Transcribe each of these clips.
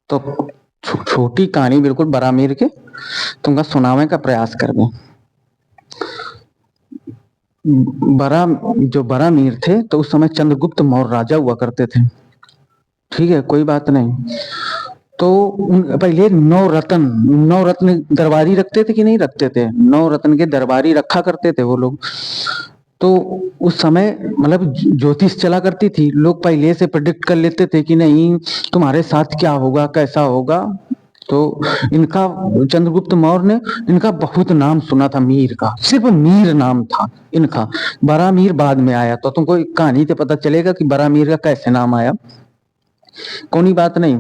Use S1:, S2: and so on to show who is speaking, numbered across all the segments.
S1: तो छोटी कहानी बिल्कुल बरामीर के तुमका सुनावे का प्रयास करबे। जो बरामीर थे तो उस समय चंद्रगुप्त मौर्य राजा हुआ करते थे। ठीक है, कोई बात नहीं। तो पहले नौ रत्न दरबारी रखते थे कि नहीं रखते थे? 9 रत्न के दरबारी रखा करते थे वो लोग। तो उस समय मतलब ज्योतिष चला करती थी, लोग पहले से प्रेडिक्ट कर लेते थे कि नहीं तुम्हारे साथ क्या होगा कैसा होगा। तो इनका चंद्रगुप्त मौर्य ने इनका बहुत नाम सुना था, मीर का, सिर्फ मीर नाम था इनका। बड़ा मीर बाद में आया, तो तुमको कहानी से पता चलेगा कि बड़ा मीर का कैसे नाम आया। कोई बात नहीं,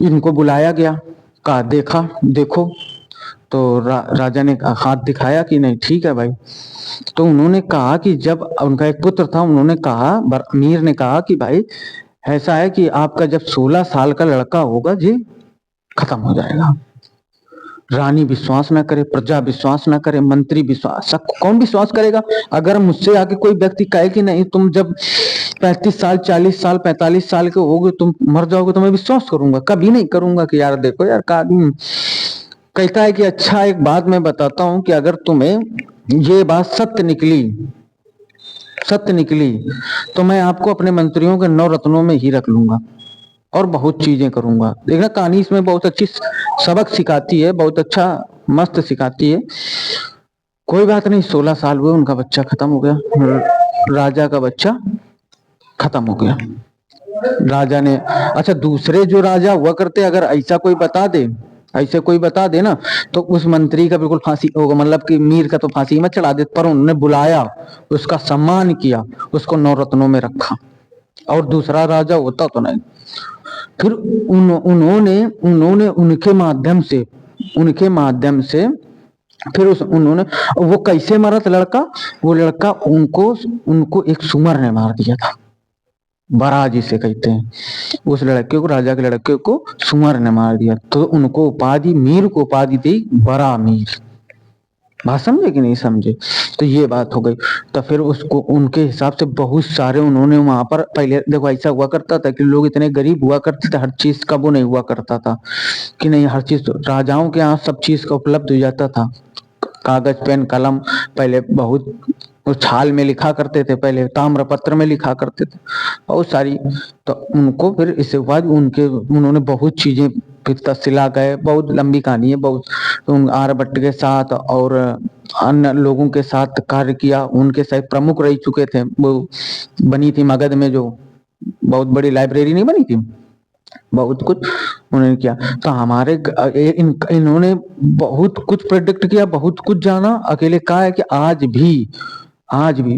S1: इनको बुलाया गया, कहा देखा देखो। तो राजा ने हाथ दिखाया कि नहीं ठीक है भाई। तो उन्होंने कहा कि जब उनका एक पुत्र था, उन्होंने कहा, मीर ने कहा कि भाई ऐसा है कि आपका जब 16 साल का लड़का होगा जी खत्म हो जाएगा। रानी विश्वास ना करे, प्रजा विश्वास ना करे, मंत्री विश्वास, सब कौन विश्वास करेगा? अगर मुझसे आके कोई व्यक्ति कहे कि नहीं तुम जब 35 साल 40 साल 45 साल के होगे तुम मर जाओगे, तो मैं विश्वास करूंगा? कभी नहीं करूंगा कि यार देखो यार का आदमी कहता है कि अच्छा एक बात मैं बताता हूं कि अगर तुम्हें ये बात सत्य निकली तो मैं आपको अपने मंत्रियों के 9 रत्नों में ही रख लूंगा और बहुत चीजें करूंगा। देखना कहानी इसमें बहुत अच्छी सबक सिखाती है, बहुत अच्छा मस्त सिखाती है। कोई बात नहीं, 16 साल हुए, उनका बच्चा खत्म हो गया, राजा का बच्चा खत्म हो गया। राजा ने, अच्छा दूसरे जो राजा हुआ करते अगर ऐसा कोई बता दे, ऐसे कोई बता दे ना, तो उस मंत्री का बिल्कुल फांसी होगा, मतलब कि मीर का तो फांसी में चढ़ा दे। पर उन्होंने बुलाया, उसका सम्मान किया, उसको 9 रत्नों में रखा, और दूसरा राजा होता तो नहीं। फिर उन्होंने उनके माध्यम से फिर उन्होंने, वो कैसे मारा था लड़का? वो लड़का उनको एक सुअर ने मार दिया था, बरा जिसे कहते हैं। उस लड़के को, राजा के लड़के को सुअर ने मार दिया, तो उनको उपाधि, मीर को उपाधि दी बड़ा मीर। बात समझे कि नहीं समझे? तो ये बात हो गई। तो फिर उसको उनके हिसाब से बहुत सारे उन्होंने वहां पर, पहले देखो ऐसा हुआ करता था कि लोग इतने गरीब हुआ करते थे, हर चीज का वो नहीं हुआ करता था कि नहीं हर चीज राजाओं के यहाँ सब चीज का उपलब्ध हो जाता था। कागज पेन कलम पहले बहुत छाल में लिखा करते थे, पहले ताम्रपत्र में लिखा करते थे, बहुत सारी। तो उनको फिर इसके बाद उन्होंने बहुत चीजें, फिर तक्षशिला गए, बहुत लंबी कहानी है, बहुत आर्यभट्ट के साथ और अन्य लोगों के साथ कार्य किया। उनके साथ प्रमुख रह चुके थे, वो बनी थी मगध में जो बहुत बड़ी लाइब्रेरी नहीं बनी थी, बहुत कुछ उन्होंने किया। तो हमारे इन्होंने बहुत कुछ प्रेडिक्ट किया, बहुत कुछ जाना। अकेले कहा है कि आज भी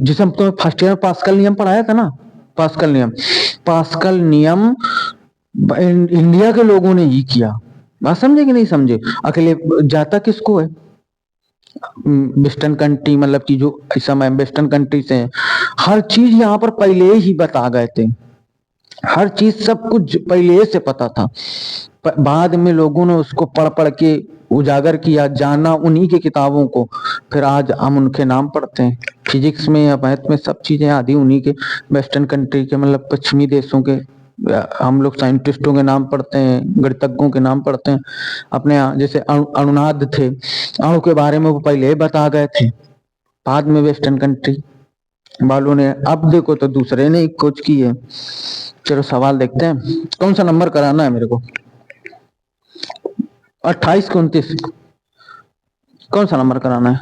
S1: जिसे हम तुम्हें फर्स्ट ईयर पास्कल नियम पढ़ाया था ना, पास्कल नियम इंडिया के लोगों ने ही किया। बात समझे कि नहीं समझे? अकेले जाता किसको है? वेस्टर्न कंट्री, मतलब कि जो इस समय वेस्टर्न कंट्री से हर चीज यहाँ पर पहले ही बता गए थे, हर चीज सब कुछ पहले से पता था। बाद में लोगों ने उसको पढ़ पढ़ के उजागर किया, जाना उन्हीं की किताबों को, फिर आज हम उनके नाम पढ़ते हैं। फिजिक्स में या मैथ में सब चीजें आदि उन्हीं के, वेस्टर्न कंट्री के, मतलब पश्चिमी देशों के हम लोग साइंटिस्टों के नाम पढ़ते हैं, गणितज्ञों के नाम पढ़ते हैं। अपने यहाँ जैसे अणुनाद थे, अणु के बारे में वो पहले ही बता गए थे, बाद में वेस्टर्न कंट्री वालों ने, अब देखो तो दूसरे ने खोज की है। चलो सवाल देखते हैं, कौन सा नंबर कराना है मेरे को? 28 के 29, कौन सा नंबर कराना है?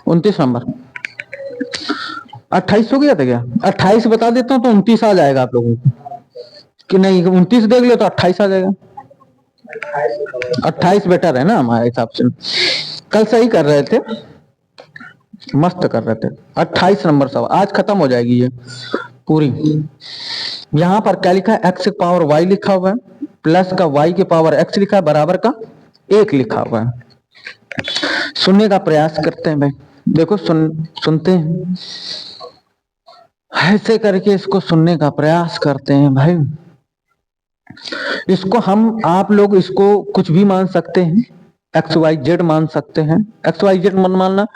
S1: 29 नंबर। 28 हो गया था क्या? 28 बता देता हूँ तो 29 आ जाएगा आप लोगों को, कि नहीं 29 देख लो तो 28 आ जाएगा। 28 बेटर है ना हमारे हिसाब से, कल सही कर रहे थे, मस्त कर रहे थे। 28 नंबर सवाल आज खत्म हो जाएगी ये पूरी। यहां पर क्या लिखा है? x की पावर y लिखा हुआ है, प्लस का y की पावर x लिखा है, बराबर का 1 लिखा हुआ है। सुनने का प्रयास करते हैं भाई, देखो सुनते हैं, ऐसे करके इसको सुनने का प्रयास करते हैं भाई। इसको हम आप लोग इसको कुछ भी मान सकते हैं, एक्स वाई जेड मान सकते हैं, एक्स वाई जेड मन मानना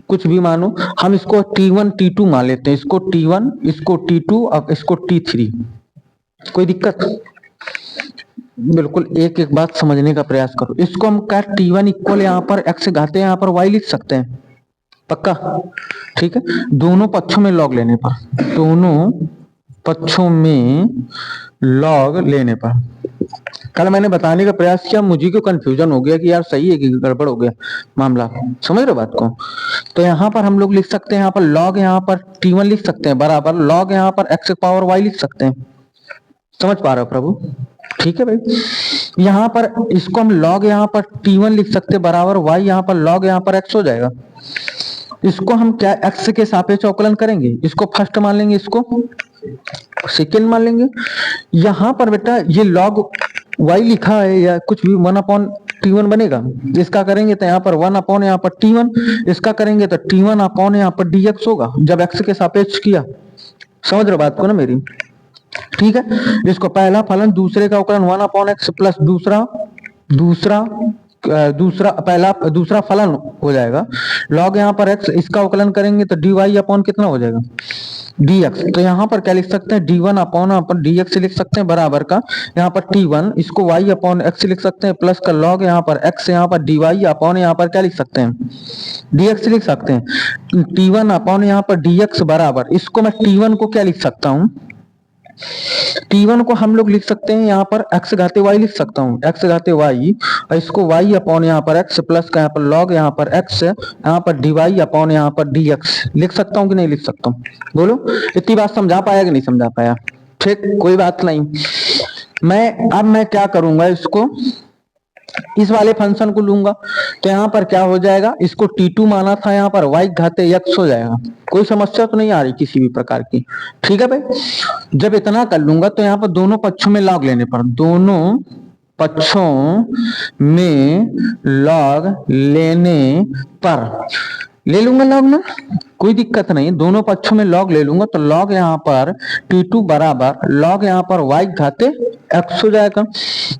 S1: कुछ भी मानो, हम इसको T1 T2 मान लेते हैं, इसको T1 इसको T2 और इसको T3। कोई दिक्कत? बिल्कुल एक एक बात समझने का प्रयास करो। इसको हम क्या T1 इक्वल यहाँ पर x घाते यहाँ पर y लिख सकते हैं, पक्का? ठीक है, दोनों पक्षों में लॉग लेने पर, दोनों पक्षों में लॉग लेने पर। कल मैंने बताने का प्रयास किया, मुझे क्यों कंफ्यूजन हो गया कि यार सही है कि गड़बड़ हो गया मामला, समझ रहे हो बात को? तो यहाँ पर हम लोग लिख सकते हैं, यहाँ पर लॉग यहाँ पर T1 लिख सकते हैं बराबर लॉग यहाँ पर x पावर y लिख सकते हैं। समझ पा रहे हो प्रभु? ठीक है भाई, यहाँ पर इसको हम लॉग यहाँ पर T1 लिख सकते हैं बराबर y यहाँ पर लॉग यहाँ पर x हो जाएगा। इसको हम क्या x के सापेक्ष अवकलन करेंगे, इसको फर्स्ट मान लेंगे, इसको सेकेंड मान लेंगे। यहाँ पर बेटा ये log y लिखा है या कुछ भी 1/T1 बनेगा, इसका करेंगे तो यहाँ पर 1/ यहाँ पर T1, इसका करेंगे तो T1/ यहाँ पर dx होगा जब x के सापेक्ष किया। समझ रहे बात को ना मेरी? ठीक है, इसको पहला फलन दूसरे का अवकलन 1/x प्लस दूसरा फलन हो जाएगा लॉग यहाँ पर x, इसका अवकलन करेंगे तो dy अपॉन कितना हो जाएगा dx। तो यहाँ पर क्या लिख सकते हैं d1 अपॉन dx लिख सकते हैं बराबर का यहाँ पर T1, इसको y अपॉन x लिख सकते हैं प्लस का लॉग यहाँ पर x यहाँ पर dy अपॉन यहाँ पर क्या लिख सकते हैं dx लिख सकते हैं। T1 अपॉन यहाँ पर dx बराबर, इसको मैं T1 को क्या लिख सकता हूँ, T1 को हम लोग लिख सकते हैं यहाँ पर x घाते y लिख सकता हूँ, x घाते y, और इसको y अपॉन यहाँ पर x प्लस का यहाँ पर log यहाँ पर x यहाँ पर dy अपॉन यहाँ पर dx लिख सकता हूँ कि नहीं लिख सकता हूँ? बोलो, इतनी बात समझा पाया कि नहीं समझा पाया? ठीक, कोई बात नहीं। मैं क्या करूंगा, इसको इस वाले फंक्शन को लूंगा तो यहाँ पर क्या हो जाएगा, इसको T2 माना था, यहाँ पर y घाते x हो जाएगा। कोई समस्या तो नहीं आ रही किसी भी प्रकार की? ठीक है भाई, जब इतना कर लूंगा तो यहाँ पर दोनों पक्षों में लॉग लेने पर, दोनों पक्षों में लॉग लेने पर ले लूंगा लॉग ना, कोई दिक्कत नहीं, दोनों पक्षों में लॉग ले लूंगा तो लॉग यहाँ पर T2 बराबर लॉग यहाँ पर y घाते x हो जाएगा।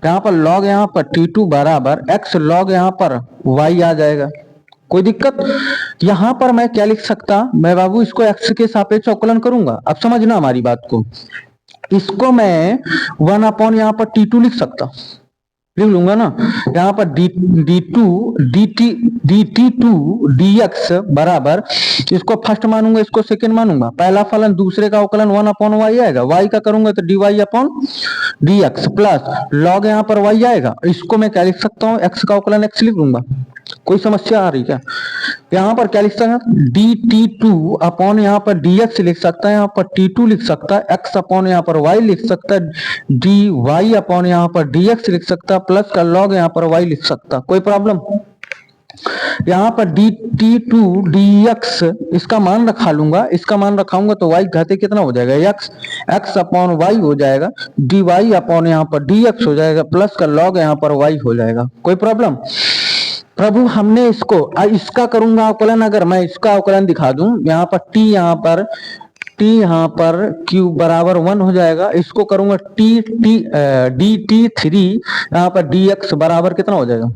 S1: यहाँ पर लॉग यहाँ पर T2 बराबर x लॉग यहाँ पर y आ जाएगा। कोई दिक्कत? यहाँ पर मैं क्या लिख सकता, मैं बाबू इसको x के सापेक्ष अवकलन करूंगा। अब समझना हमारी बात को, इसको मैं 1/ यहाँ पर T2 लिख सकता, लिख लूंगा ना, यहाँ पर dt2 dx बराबर, इसको फर्स्ट मानूंगा, इसको सेकंड मानूंगा, पहला फलन दूसरे का अवकलन 1/y आएगा, y का करूंगा तो dy upon dx plus log यहाँ पर y आएगा, इसको मैं क्या लिख सकता हूँ, x का अवकलन x लिख लूंगा। कोई समस्या आ रही क्या? यहाँ पर क्या लिख सकता है, dt2 अपॉन यहाँ पर dx लिख सकता है, यहाँ पर t2 लिख सकता है, x अपॉन यहाँ पर y लिख सकता है, dy अपॉन यहाँ पर dx लिख सकता है, प्लस का log यहाँ पर y लिख सकता। कोई प्रॉब्लम? यहाँ पर dt2 dx इसका मान रखा लूंगा, इसका मान रखाऊंगा तो y घाते कितना हो जाएगा, x अपॉन y हो जाएगा, dy अपॉन यहाँ पर dx हो जाएगा, प्लस का log यहाँ पर y हो जाएगा। कोई प्रॉब्लम? प्रभु हमने इसका करूंगा अवकलन, अगर मैं इसका अवकलन दिखा दूं, यहाँ पर t यहाँ पर q बराबर 1 हो जाएगा, इसको करूंगा dt3 यहाँ पर dx बराबर कितना हो जाएगा,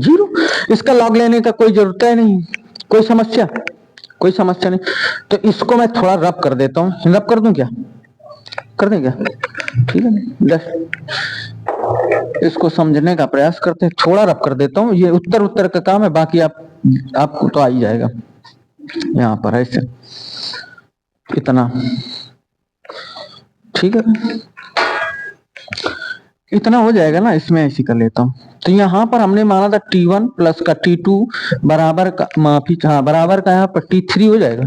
S1: 0। इसका लॉग लेने का कोई जरूरत है नहीं, कोई समस्या? कोई समस्या नहीं। तो इसको मैं थोड़ा रब कर देता हूँ, रब कर दूं क्या, कर दें क्या? ठीक है, जस्ट इसको समझने का प्रयास करते हैं, थोड़ा रब कर देता हूँ, ये उत्तर का काम है, बाकी आपको तो आ ही जाएगा। यहाँ पर ऐसे इतना, ठीक है, इतना हो जाएगा ना, इसमें ऐसे कर लेता हूँ। तो यहाँ पर हमने माना था T1 प्लस का T2 बराबर का, माफी बराबर का यहाँ पर T3 हो जाएगा।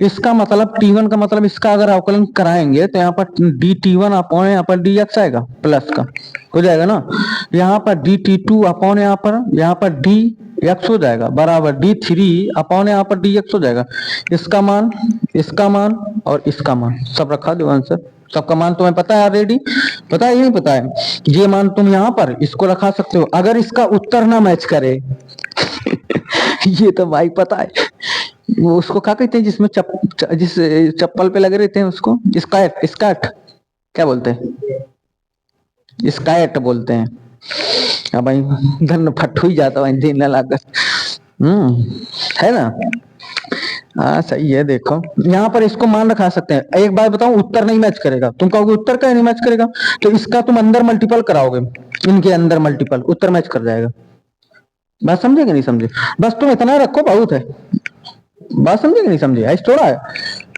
S1: इसका मतलब T1 का मतलब इसका अगर अवकलन कराएंगे तो यहाँ पर dt1 अपॉन यहाँ पर dx आएगा, प्लस का हो जाएगा ना, यहाँ पर dt2 अपॉन यहाँ पर dx हो जाएगा, बराबर d3 अपॉन यहाँ पर dx हो जाएगा। इसका मान और इसका मान सब रखा दो आंसर, सबका मान तुम्हें पता है ऑलरेडी, पता है ये नहीं पता है? ये मान तुम यहाँ पर इसको रखा सकते हो, अगर इसका उत्तर ना मैच करे ये तो भाई पता है, वो उसको क्या कहते हैं जिसमें जिस चप्पल पे लगे रहते हैं उसको, स्कैट क्या बोलते हैं, स्कैट बोलते हैं। अब भाई धन फट ही जाता भाई देने लाकर। है ना। हाँ सही है। देखो यहाँ पर इसको मान रखा सकते हैं। एक बात बताऊं, उत्तर नहीं मैच करेगा। तुम कहोगे उत्तर का नहीं मैच करेगा, तो इसका तुम अंदर मल्टीपल कराओगे, इनके अंदर मल्टीपल, उत्तर मैच कर जाएगा। बात समझे कि नहीं समझे? बस तुम इतना रखो बहुत है। बात समझे कि नहीं समझे? ऐसा थोड़ा है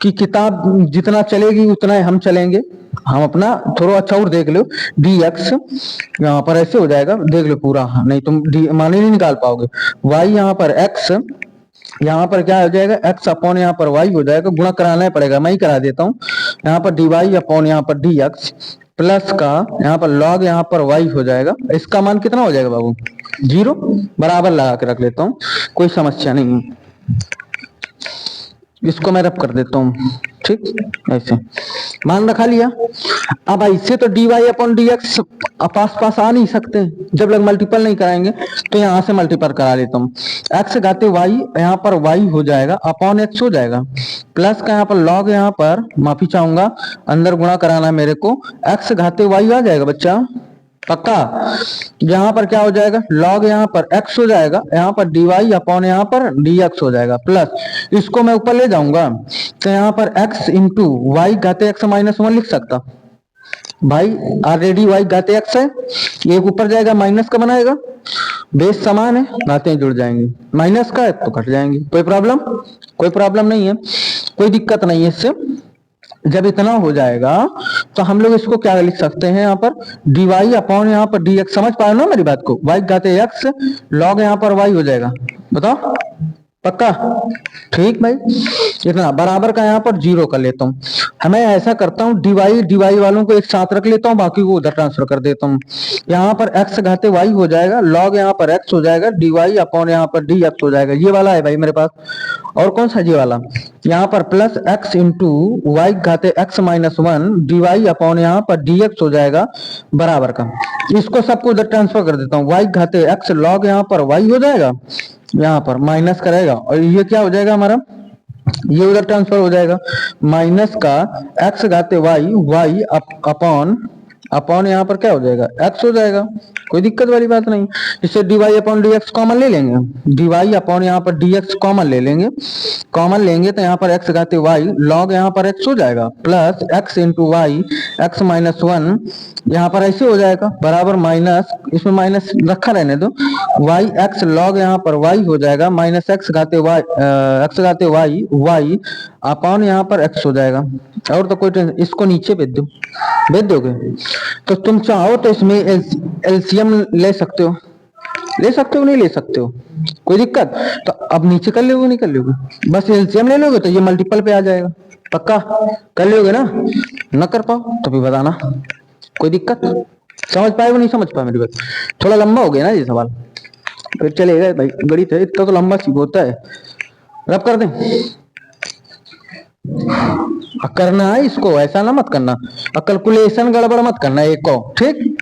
S1: कि किताब जितना चलेगी उतना ही हम चलेंगे। हम अपना थोड़ा अच्छा और देख लो। डी एक्स यहाँ पर ऐसे हो जाएगा, देख लो पूरा, नहीं तुम डी माने नहीं निकाल पाओगे। वाई यहाँ पर एक्स, यहाँ पर क्या हो जाएगा, एक्स अपॉन यहाँ पर वाई हो जाएगा, गुणा कराना ही पड़ेगा, मैं ही करा देता हूँ। यहाँ पर डी वाई अपॉन यहाँ पर डी एक्स प्लस का यहाँ पर लॉग यहाँ पर वाई हो जाएगा। इसका मान कितना हो जाएगा बाबू? 0। बराबर लगा के रख लेता हूँ, कोई समस्या नहीं है। इसको मैं रब कर देता हूँ, ठीक, ऐसे मान रखा लिया। अब ऐसे तो D Y upon D X पास पास आ नहीं सकते जब लोग मल्टीपल नहीं कराएंगे, तो यहाँ से मल्टीपल करा लेता हूँ। एक्स घाते वाई, यहाँ पर वाई हो जाएगा अपॉन एक्स हो जाएगा, प्लस का यहाँ पर लॉग, यहाँ पर माफी चाहूंगा अंदर गुणा कराना मेरे को, एक्स घाते वाई आ जाएगा बच्चा, पक्का। यहाँ पर क्या हो जाएगा, लॉग यहाँ पर x हो जाएगा, यहाँ पर dy अपॉन यहाँ पर dx हो जाएगा, प्लस इसको मैं ऊपर ले जाऊंगा तो यहाँ पर x इंटू वाई घाते x माइनस 1 लिख सकता। भाई ऑलरेडी y घाते x है, एक ऊपर जाएगा माइनस का बनाएगा, बेस समान है, घातें जुड़ जाएंगी, माइनस का है तो कट जाएंगे। कोई प्रॉब्लम? कोई प्रॉब्लम नहीं है, कोई दिक्कत नहीं है इससे। जब इतना हो जाएगा तो हम लोग इसको क्या लिख सकते हैं, यहाँ पर डी वाई अपॉन यहाँ पर डी एक्स, समझ पाए ना मेरी बात को, वाई घाते एक्स लॉग यहाँ पर वाई हो जाएगा, बताओ पक्का? ठीक भाई, इतना बराबर का यहाँ पर 0 कर लेता हूँ। हमें ऐसा करता हूँ, डीवाई वालों को एक साथ रख लेता हूँ, बाकी को उधर ट्रांसफर कर देता हूँ। यहाँ पर x घाते y हो जाएगा, log यहाँ पर x हो जाएगा, dy अपॉन यहाँ पर dx हो जाएगा। ये वाला है भाई मेरे पास, और कौन सा ये वाला, यहाँ पर प्लस x इंटू वाई घाते x माइनस 1 dy अपॉन यहाँ पर dx हो जाएगा बराबर का। इसको सबको उधर ट्रांसफर कर देता हूँ, y घाते x log यहाँ पर y हो जाएगा, यहाँ पर माइनस करेगा, और ये क्या हो जाएगा हमारा, ये उधर ट्रांसफर हो जाएगा, माइनस का x घाते y अपॉन अपॉन यहाँ पर क्या हो जाएगा, x हो जाएगा। कोई दिक्कत वाली बात नहीं। इससे dy अपॉन dx कॉमन ले लेंगे, dy अपॉन यहाँ पर dx कॉमन ले लेंगे, कॉमन लेंगे तो यहाँ पर x घाते y log यहाँ पर x हो जाएगा, plus x into Y X minus 1 यहाँ पर ऐसे हो जाएगा बराबर माइनस, इसमें माइनस रखा रहने दो, वाई एक्स लॉग यहाँ पर वाई हो जाएगा, माइनस एक्स घाते वाई वाई अपॉन यहाँ पर एक्स हो जाएगा। और तो कोई टेंशन, इसको नीचे भेज दो, भेज दोगे तो तुम चाहो तो इसमें एलसीएम ले सकते हो, ले सकते हो, नहीं ले सकते हो, कोई दिक्कत? तो अब नीचे कर लोगे नहीं कर लोगे, बस एलसीएम ले लोगे तो ये मल्टीपल पे आ जाएगा, पक्का कर लोगे ना? न कर पाओ तो भी बताना, कोई दिक्कत? समझ पाए वो नहीं समझ पाए मेरी बात? थोड़ा लंबा हो गया ना ये सवाल, फिर चलेगा भाई, गणित है इतना तो लंबा सीख होता है। रब कर दें, करना है इसको, ऐसा ना मत करना, कैलकुलेशन गड़बड़ मत करना एक को, ठीक?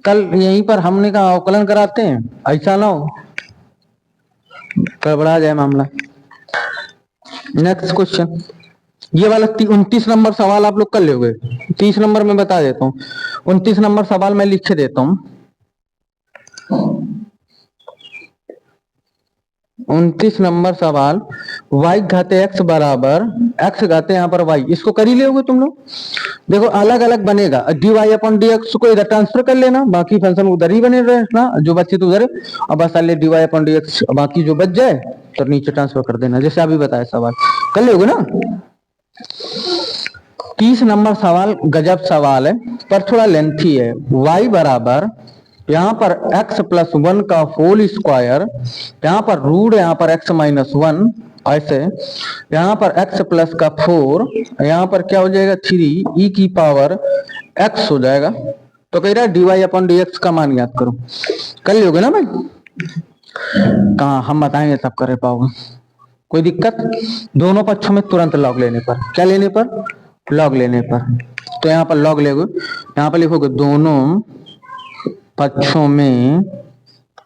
S1: कल यहीं पर हमने कहा अवकलन कराते हैं, ऐसा ना हो गड़बड़ा जाए मामला। नेक्स्ट क्वेश्चन, ये वाला 29 नंबर सवाल आप लोग कर लोगे, 30 नंबर में बता देता हूँ, 29 नंबर सवाल मैं लिख के देता हूँ। 29 नंबर सवाल, y घाते x बराबर x घाते यहाँ पर y, इसको कर ही लोगे तुम लोग। देखो अलग अलग बनेगा, D Y upon D X को इधर ट्रांसफर कर लेना, बाकी फंक्शन उधर ही बने रहना, जो बचे तो उधर, और बस D Y upon D X, बाकी जो बच जाए तो नीचे ट्रांसफर कर देना, जैसे अभी बताया सवाल कर लोगे ना। 30 नंबर सवाल गजब सवाल है पर थोड़ा लेंथी है। y बराबर यहाँ पर x प्लस 1 का होल स्क्वायर, यहाँ पर रूट यहाँ पर x माइनस 1, ऐसे यहाँ पर x प्लस का 4, यहाँ पर क्या हो जाएगा 3 e की पावर x हो जाएगा। तो कह रहा है D Y upon D X का मान याद करो, कर लोगे ना भाई? कहाँ हम बताएंगे तब कर पाओगे, कोई दिक्कत? दोनों पक्षों में तुरंत लॉग लेने पर, क्या लेने पर? लॉग लेने पर। तो यहाँ पर लॉग लोगे, यहाँ पर लिखोगे दोनों पक्षों में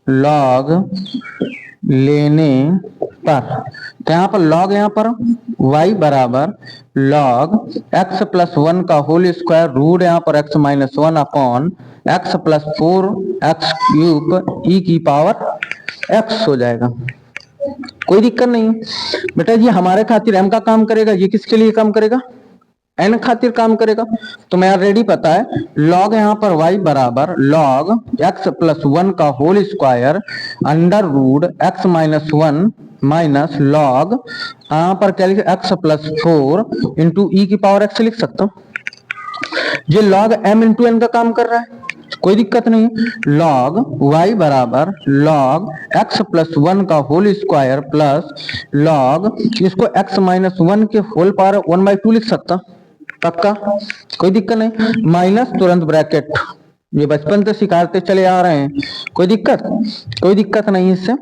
S1: लॉग लेने पर, तो यहाँ पर log, यहाँ पर y बराबर log x प्लस 1 का होल स्क्वायर रूट यहाँ पर x minus 1 upon x plus 4 X cube E की पावर x हो जाएगा। कोई दिक्कत नहीं बेटा, ये हमारे खातिर m का काम करेगा, ये किसके लिए काम करेगा, n खातिर काम करेगा। तो मैं ऑलरेडी पता है log यहाँ पर y बराबर log x प्लस 1 का whole square under root x minus 1 minus log यहाँ पर क्या लिखे x प्लस 4 इंटू ई की पावर x लिख सकता हूँ। ये log m इंटू n का काम कर रहा है, कोई दिक्कत नहीं। log y बराबर log x प्लस 1 का होल स्क्वायर प्लस log इसको x माइनस 1 के होल पावर 1/2 लिख सकता, पक्का, कोई दिक्कत नहीं। माइनस तुरंत ब्रैकेट, ये बचपन से सिखाते चले आ रहे हैं, कोई दिक्कत नहीं इससे।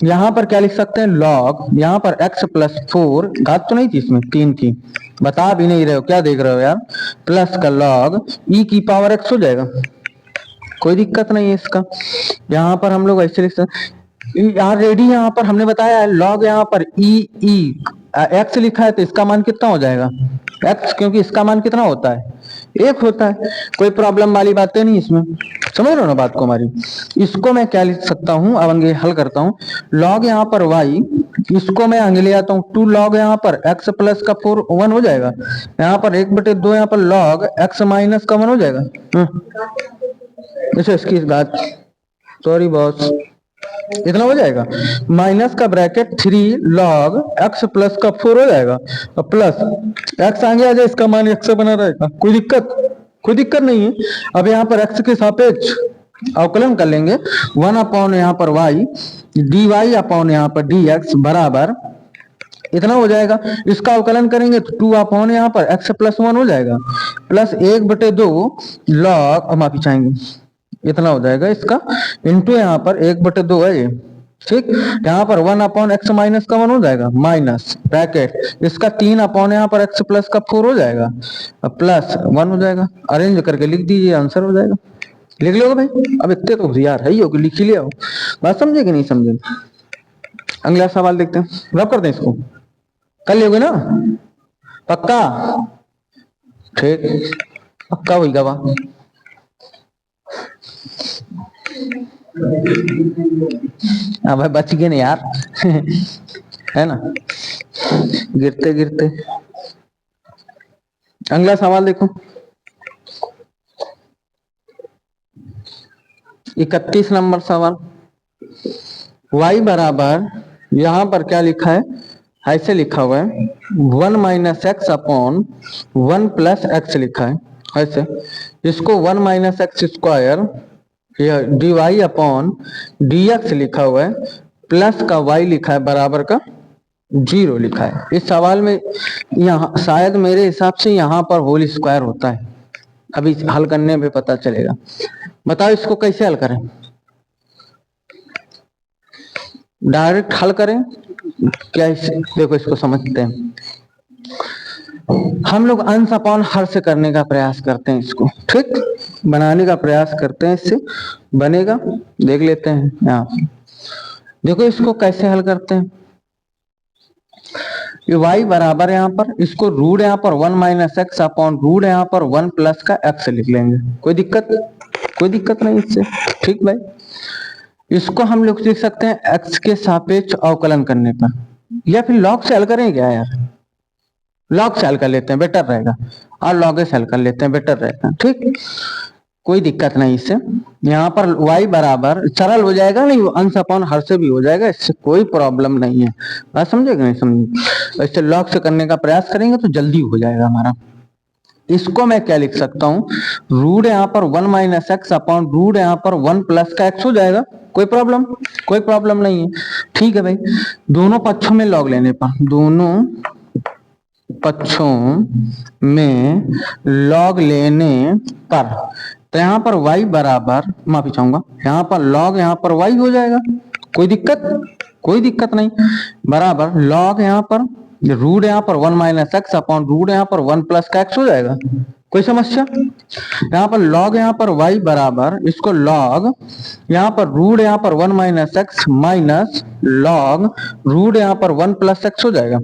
S1: यहाँ पर क्या लिख सकते हैं log यहाँ पर x प्लस 4, घात तो नहीं थी इसमें, 3 थी, बता भी नहीं रहे हो, क्या देख रहे हो यार, प्लस का log e की पावर x हो जाएगा, कोई दिक्कत नहीं है इसका। यहाँ पर हम लोग ऐसे लिख सकते, यहाँ रेडी, यहाँ पर हमने बताया है log यहाँ पर x लिखा है तो इसका मान कितना हो जाएगा x, क्योंकि इसका मान कितना होता है, 1 होता है, कोई प्रॉब्लम वाली बातें नहीं इसमें, समझ रहे हो ना बात को हमारी। इसको मैं क्या लिख सकता हूँ, अब आगे हल करता हूँ। log यहाँ पर y, इसको मैं आगे ले आता हूँ 2 log यहाँ पर x प्लस का 4 1 हो जाएगा, यहाँ पर 1/2 यहाँ पर log x माइनस का 1 हो जाएगा। अच्छा इसकी बात, सॉरी बॉस, इतना हो जाएगा, माइनस का ब्रैकेट 3 log x प्लस का 4 हो जाएगा, और प्लस x आगे आ जाए, इसका मान x से बना रहेगा, कोई दिक्कत नहीं है। अब यहाँ पर x के सापेक्ष अवकलन कर लेंगे, 1 अपॉन यहाँ पर y dy अपॉन यहाँ पर dx बराबर इतना हो जाएगा। इसका अवकलन करेंगे तो 2 अपॉन यहाँ पर x प्लस 1 हो जाएगा, प्लस 1/2 log, माफी चाहेंगे, इतना हो जाएगा इसका, इंटू यहाँ पर 1/2 है ये, ठीक। यहाँ पर 1 अपॉन x माइनस का 1 हो जाएगा, माइनस ब्रैकेट इसका 3 अपॉन यहाँ पर x प्लस का 4 हो जाएगा, प्लस 1 हो जाएगा। अरेंज करके लिख दीजिए, आंसर हो जाएगा। लिख लोगे भाई, अब इतने तो यार है ही हो कि लिख ही लिया हो, बात समझे कि नहीं समझे। अगला सवाल देखते हैं, रब कर दें इसको, कर लोगे ना, पक्का, ठीक, पक्का हुई गवा। हाँ भाई बच गए ना यार है ना, गिरते गिरते। अगला सवाल देखो, 31 नंबर सवाल। y बराबर यहाँ पर क्या लिखा है, ऐसे लिखा हुआ है 1 minus X upon 1 plus X लिखा है ऐसे, इसको 1 minus X square D Y upon D X लिखा हुआ है, प्लस का y लिखा है बराबर का 0 लिखा है। इस सवाल में यहाँ शायद मेरे हिसाब से यहाँ पर होल स्क्वायर होता है, अभी हल करने पे पता चलेगा। बताओ इसको कैसे हल करें, डायरेक्ट हल करें क्या, देखो इसको समझते हैं। हम लोग अंश अपॉन हर से करने का प्रयास करते हैं, इसको ठीक बनाने का प्रयास करते हैं, इससे बनेगा, देख लेते हैं। यहाँ देखो इसको कैसे हल करते हैं, ये y बराबर यहाँ पर, इसको रूट यहाँ पर 1 माइनस एक्स अपॉन रूट यहाँ पर 1 प्लस का x लिख लेंगे, कोई दिक्कत नहीं इससे, ठीक भाई। इसको हम लोग लिख सकते हैं x के सापेक्ष अवकलन करने पर, या फिर log से हल करें क्या यार, log से हल कर लेते हैं बेटर रहेगा, और log से हल कर लेते हैं बेटर रहेगा, ठीक, कोई दिक्कत नहीं इससे। यहाँ पर y बराबर सरल हो जाएगा, नहीं अंश अपॉन हर से भी हो जाएगा, इससे कोई प्रॉब्लम नहीं है, बात समझेगा नहीं समझे। इससे log से करने का प्रयास करेंगे तो जल्दी हो जाएगा हमारा। इसको मैं क्या लिख सकता हूँ, रूट यहाँ पर 1 माइनस एक्स अपॉन रूट यहाँ पर 1 प्लस का x हो जाएगा, कोई प्रॉब्लम नहीं है, ठीक है भाई। दोनों पक्षों में log लेने पर, दोनों पक्षों में log लेने पर, तो यहाँ पर y बराबर, माफी चाहूंगा, यहाँ पर log यहाँ पर y हो जाएगा, कोई दिक्कत नहीं, बराबर log यहाँ पर रूट यहाँ पर 1 माइनस एक्स अपॉन रूट यहाँ पर 1 प्लस का x हो जाएगा, कोई समस्या? यहाँ पर लॉग, यहाँ पर y बराबर, इसको लॉग, यहाँ पर रूट, यहाँ पर 1 minus X minus log root, यहाँ पर 1 प्लस एक्स हो जाएगा।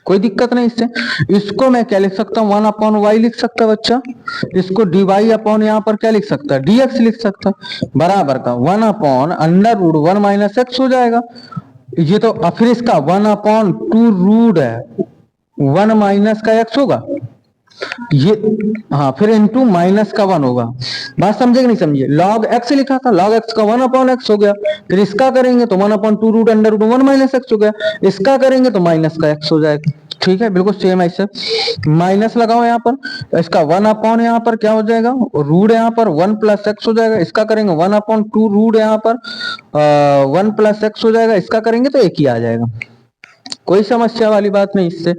S1: कोई दिक्कत नहीं इससे। इसको मैं क्या लिख सकता हूँ, 1 अपॉन वाई लिख सकता है बच्चा। इसको डी वाई अपॉन यहाँ पर क्या लिख सकता है, डी एक्स लिख सकता है, बराबर का 1 upon under root 1 minus X हो जाएगा। ये तो फिर इसका 1 अपॉन 2 रूट है 1 माइनस का एक्स होगा ये, हाँ, फिर इनटू माइनस का 1 होगा। बात समझे कि नहीं समझिए? लॉग एक्स लिखा था, लॉग एक्स का 1 अपॉन एक्स हो गया। फिर इसका करेंगे तो 1 upon 2 root under root 1 minus X हो गया। इसका करेंगे तो माइनस का एक्स हो जाएगा। ठीक है, बिल्कुल सेम ऐसे माइनस लगाओ यहाँ पर, इसका 1 अपॉन यहाँ पर क्या हो जाएगा, रूट यहाँ पर 1 प्लस एक्स हो जाएगा। इसका करेंगे 1 अपॉन 2 रूट यहाँ पर 1 प्लस एक्स हो जाएगा। इसका करेंगे तो एक ही आ जाएगा। कोई समस्या वाली बात नहीं इससे।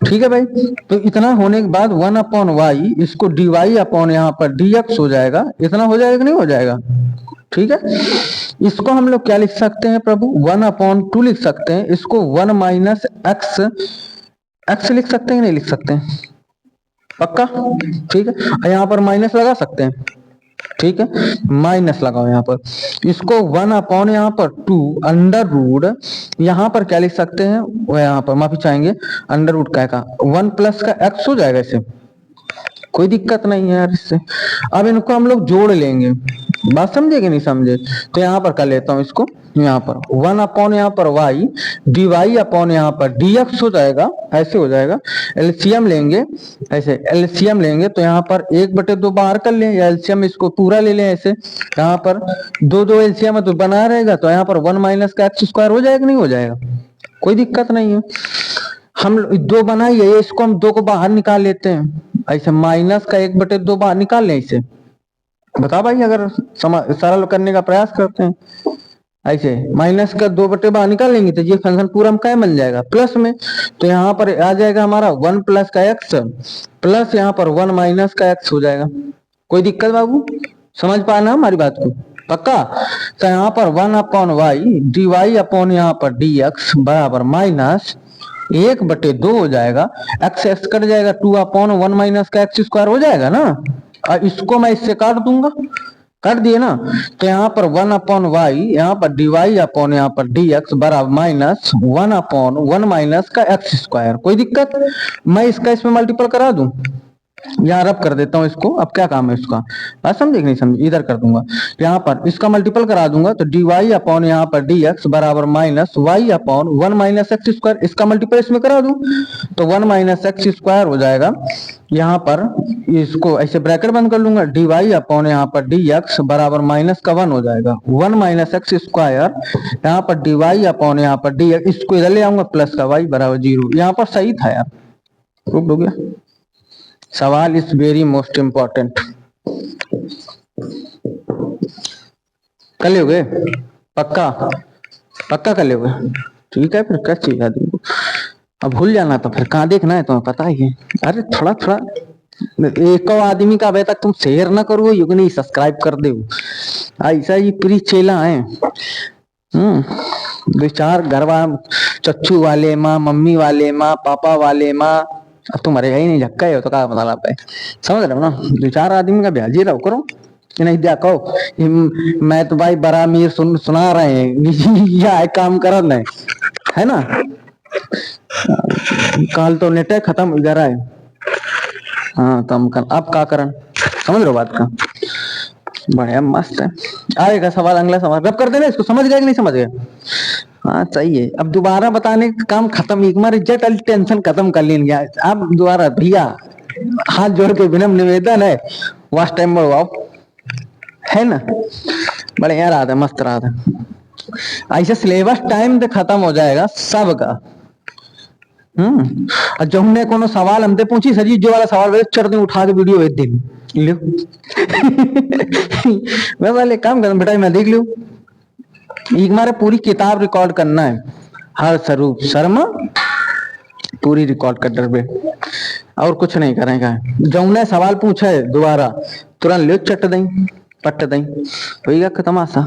S1: ठीक है भाई, तो इतना होने के बाद 1 अपॉन वाई, इसको डी वाई अपॉन यहाँ पर डी एक्स हो जाएगा। इतना हो जाएगा कि नहीं हो जाएगा? ठीक है, इसको हम लोग क्या लिख सकते हैं प्रभु, 1 अपॉन 2 लिख सकते हैं। इसको 1 माइनस एक्स एक्स लिख सकते हैं, नहीं लिख सकते हैं? पक्का? ठीक है, यहाँ पर माइनस लगा सकते हैं। ठीक है, माइनस लगाओ यहाँ पर, इसको 1 अपॉन यहाँ पर 2 अंडर रूट, यहाँ पर क्या लिख सकते हैं, वो यहाँ पर माफी चाहेंगे, अंडर रूट का 1 प्लस का एक्स हो जाएगा इसे। कोई दिक्कत नहीं है यार इससे। अब इनको हम लोग जोड़ लेंगे। बात समझे कि नहीं समझे? तो यहाँ पर कर लेता हूँ इसको, यहाँ पर 1 अपॉन यहाँ पर वाई डी वाई अपॉन यहाँ पर डी एक्स हो जाएगा। ऐसे हो जाएगा। एलसीएम लेंगे, ऐसे एलसीएम लेंगे तो यहाँ पर 1/2 बाहर कर लें, या एलसीएम इसको पूरा ले लें ऐसे। यहाँ पर 2 एलसीएम है तो बना रहेगा, तो यहाँ पर 1 माइनस का एक्स स्क्वायर हो जाएगा, नहीं हो जाएगा? कोई दिक्कत नहीं है। हम 2 बनाइए, इसको हम 2 को बाहर निकाल लेते हैं ऐसे, माइनस का 1/2 बाहर निकाल लें इसे। बता भाई, अगर सरल करने का प्रयास करते हैं ऐसे, माइनस का 2 बाहर निकाल लेंगे तो ये फंक्शन पूरा क्या बन जाएगा, प्लस में। तो यहाँ पर आ जाएगा हमारा 1 प्लस का एक्स प्लस यहाँ पर 1 माइनस का एक्स हो जाएगा। कोई दिक्कत बाबू? समझ पाना हमारी बात को? पक्का? तो यहाँ पर 1 upon Y D Y upon यहाँ पर डी एक्स बराबर माइनस 1/2 हो जाएगा। एक्स एक्स कट जाएगा, 2 अपॉन 1 माइनस का एक्स स्क्वायर हो जाएगा ना। और इसको मैं इससे काट दूंगा, काट दिए ना। तो यहाँ पर 1 अपॉन वाई, यहाँ पर डी वाई अपॉन यहाँ पर डी एक्स बराबर माइनस 1 अपॉन 1 माइनस का एक्स स्क्वायर। कोई दिक्कत? मैं इसका इसमें मल्टीपल करा दूं, यहाँ रब कर देता हूँ इसको। अब क्या काम है इसका, बात समझे कि नहीं समझे? इधर कर दूंगा, यहाँ पर इसका मल्टीपल करा दूंगा तो डी वाई अपॉन यहाँ पर डी एक्स बराबर minus Y upon 1 minus X square. इसका मल्टीपल इसमें करा दूं तो 1 माइनस एक्स स्क्वायर हो जाएगा। यहाँ पर इसको ऐसे ब्रैकेट बंद कर लूंगा, डी वाई अपॉन यहाँ पर डी एक्स बराबर माइनस का 1 हो जाएगा। 1 माइनस एक्स स्क्वायर, यहाँ पर डी वाई अपॉन यहाँ पर डी एक्स, इसको इधर ले आऊंगा प्लस का वाई बराबर 0। यहाँ पर सही था यार, प्रूफ हो गया। सवाल इज वेरी मोस्ट इंपॉर्टेंट। कर लोगे? पक्का? पक्का कर लोगे? ठीक है, फिर क्या चाहिए आदमी को? अब भूल जाना तो फिर कहाँ देखना है, तुम्हें पता ही है। अरे थोड़ा थोड़ा एक आदमी का अभी तक तुम शेयर ना करो, युग नहीं सब्सक्राइब कर दो। ऐसा ही प्री चेला है। 2-4 घर चच्चू वाले माँ, मम्मी वाले माँ, पापा वाले माँ। अब तुम मरेगा ही नहीं, झक्का हो तो क्या मतलब है? समझ रहे हो ना? 2-4 आदमी का ब्याज ही रहो करो कि नहीं दिया कहो। मैं तो भाई बड़ा अमीर सुना रहे हैं या काम कर रहे है ना। कल तो नेट खत्म हो जा रहा है। हाँ तो हम अब का करन, समझ लो बात का? बढ़िया मस्त है। आएगा सवाल, अगला सवाल रब कर देना इसको। समझ गए कि नहीं समझ गए? हाँ सही है। अब दोबारा बताने का काम खत्म, एक बार इज्जत वाली टेंशन खत्म कर लेंगे। अब दोबारा भैया हाथ जोड़ के विनम्र निवेदन है, वास्ट टाइम बढ़वाओ, है ना। बढ़िया रहा था, मस्त रहा था। ऐसे सिलेबस टाइम पे खत्म हो जाएगा सबका। और जो हमने कोनो सवाल हमसे पूछी सर जी, जो वाला सवाल चढ़ उठा के वीडियो भेज दे मैं वाले काम कर बेटा, मैं देख लू। एक बार पूरी किताब रिकॉर्ड करना है, हर स्वरूप शर्मा पूरी रिकॉर्ड कर डरबे, और कुछ नहीं करेगा। जो हमने सवाल पूछा है दोबारा तुरंत ले चट दई पट दई, होगा खत्म आसा।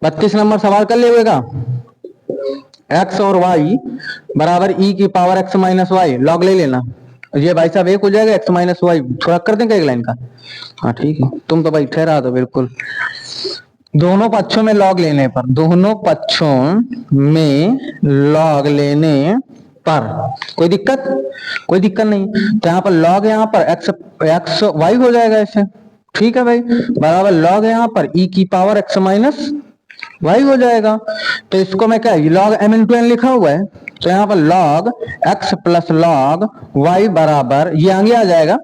S1: 32 नंबर सवाल कर लेगा। एक्स और वाई बराबर ई की power X minus Y, log ले लेना। ये भाई साहब एक हो जाएगा, एक्स माइनस वाई थोड़ा कर देंगे एक लाइन का। हाँ ठीक है, तुम तो भाई ठहरा दो बिल्कुल। दोनों पक्षों में लॉग लेने पर, दोनों पक्षों में लॉग लेने पर कोई दिक्कत, कोई दिक्कत नहीं। तो यहाँ पर लॉग, यहाँ पर एक्स एक्स वाई हो जाएगा ऐसे, ठीक है भाई, बराबर लॉग यहाँ पर ई की पावर एक्स माइनस वाई हो जाएगा। तो इसको मैं क्या, लॉग एम इंटू एन लिखा हुआ है, तो यहाँ पर log X plus log Y बराबर ये आगे आ जाएगा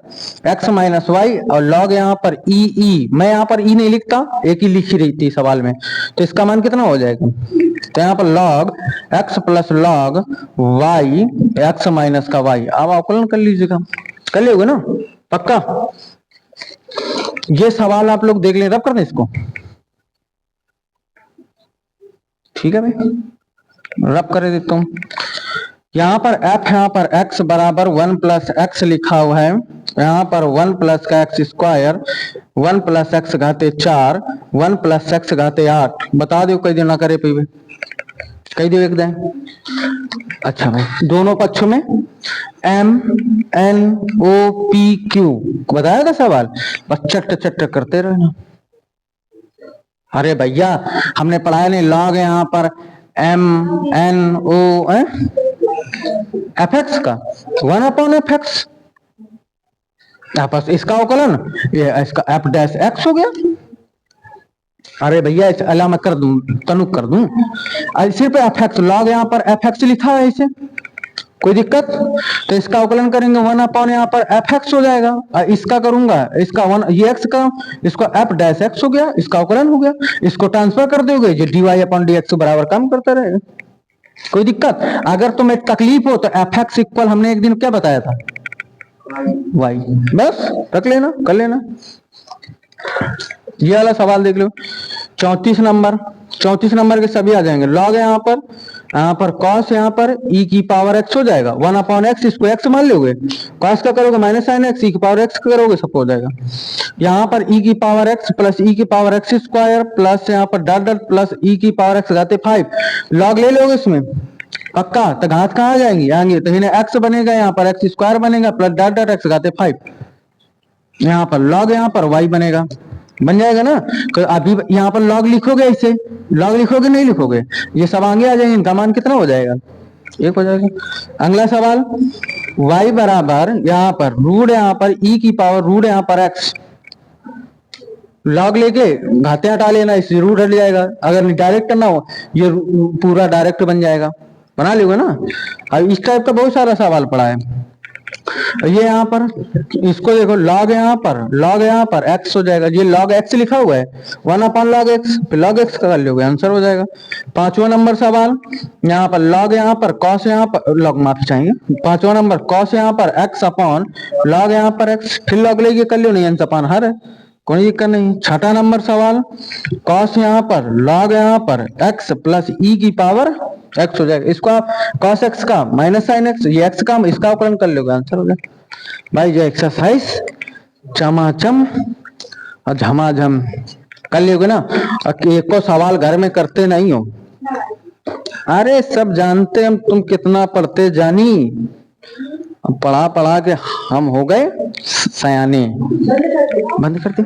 S1: एक्स माइनस वाई, और लॉग यहाँ पर ई मैं यहाँ पर ई नहीं लिखता, एक ही लिखी रही थी सवाल में, तो इसका मान कितना हो जाएगा। तो यहाँ पर log X plus log Y X minus का वाई, अब आकलन कर लीजिएगा, कर लियोगे ना पक्का। ये सवाल आप लोग देख लें, रब कर दें इसको, ठीक है भाई, रब कर देता हूं। यहाँ पर f, यहाँ पर x बराबर 1 प्लस एक्स लिखा हुआ है, यहाँ पर 1 प्लस का एक्स स्क्वायर, 1 प्लस एक्स घाते 4, 1 प्लस एक्स घाते 8, बता दो कई दिन ना करे पीवे, कई दो एक दें। अच्छा भाई, दोनों पक्षों में m n o p q बताया था सवाल, बस चट चट करते रहना। अरे भैया हमने पढ़ाया नहीं, लॉग है यहाँ पर M N O F X का 1 अपॉन एफ एक्स, इसका अवकलन ये इसका एफ डैश एक्स हो गया। अरे भैया इसे अलामत कर दूं, तनुक कर दूं, सिर्फ एफ एक्स, लॉग यहाँ पर एफ एक्स लिखा है इसे, कोई दिक्कत। तो इसका अवकलन करेंगे 1 अपॉन यहाँ पर एफ एक्स हो जाएगा, और इसका करूंगा इसका 1 ये एक्स का, इसको एफ डैश एक्स हो गया, इसका अवकलन हो गया, इसको ट्रांसफर कर दोगे ये D Y upon D X बराबर काम करता रहेगा, कोई दिक्कत। अगर तुम्हें तकलीफ हो तो एफ एक्स इक्वल हमने एक दिन क्या बताया था, वाई, बस रख लेना, कर लेना। ये वाला सवाल देख लो, 34 नंबर, 34 नंबर के सभी आ जाएंगे। लॉग है यहाँ पर कॉस, यहाँ पर e की पावर x हो जाएगा 1 अपॉन एक्स, इसको x मान लोगे, कॉस का करोगे माइनस साइन x, e की पावर x का करोगे सबको हो जाएगा। यहाँ पर e की पावर x प्लस e की पावर x स्क्वायर प्लस यहाँ पर डॉट डॉट प्लस e की पावर x घाते 5, लॉग ले लोगे इसमें पक्का, तो घात कहाँ आ जाएंगी, आएंगे, तो इन्हें x बनेगा, यहाँ पर x स्क्वायर बनेगा प्लस डॉट डॉट x घाते 5, यहाँ पर लॉग यहाँ पर y बनेगा, बन जाएगा ना। तो अभी यहाँ पर लॉग लिखोगे, इसे लॉग लिखोगे नहीं लिखोगे, ये सब आगे आ जाएंगे, इनका मान कितना हो जाएगा, 1 हो जाएगा। अगला सवाल y बराबर यहाँ पर रूट, यहाँ पर e की पावर रूट यहाँ पर x, लॉग लेके घाते हटा लेना, इससे रूट हट जाएगा, अगर डायरेक्ट करना हो ये पूरा डायरेक्ट बन जाएगा, बना लोगे ना। अब इस टाइप का बहुत सारा सवाल पड़ा है। ये यहाँ पर इसको देखो, लॉग यहाँ पर x हो जाएगा, ये log x लिखा हुआ है 1 upon log x, log x का कर लोगे आंसर हो जाएगा। 5वां नंबर सवाल, यहाँ पर log यहाँ पर cos यहाँ पर log, माफी चाहेंगे, 5वां नंबर cos यहाँ पर x अपॉन log यहाँ पर x, फिर log लेके कर लो, नहीं अंश अपान हर है, कोई दिक्कत नहीं। 6वां नंबर सवाल, cos यहाँ पर log यहाँ पर x प्लस e की पावर x हो जाएगा, इसको आप cos x का माइनस साइन x, ये x का इसका अवकलन कर लोगे आंसर हो जाएगा। भाई जो एक्सरसाइज चमाचम और झमाझम कर लोगे ना, और एक को सवाल घर में करते नहीं हो, अरे सब जानते हम तुम कितना पढ़ते जानी, पढ़ा पढ़ा के हम हो गए सयाने। बंद कर दे।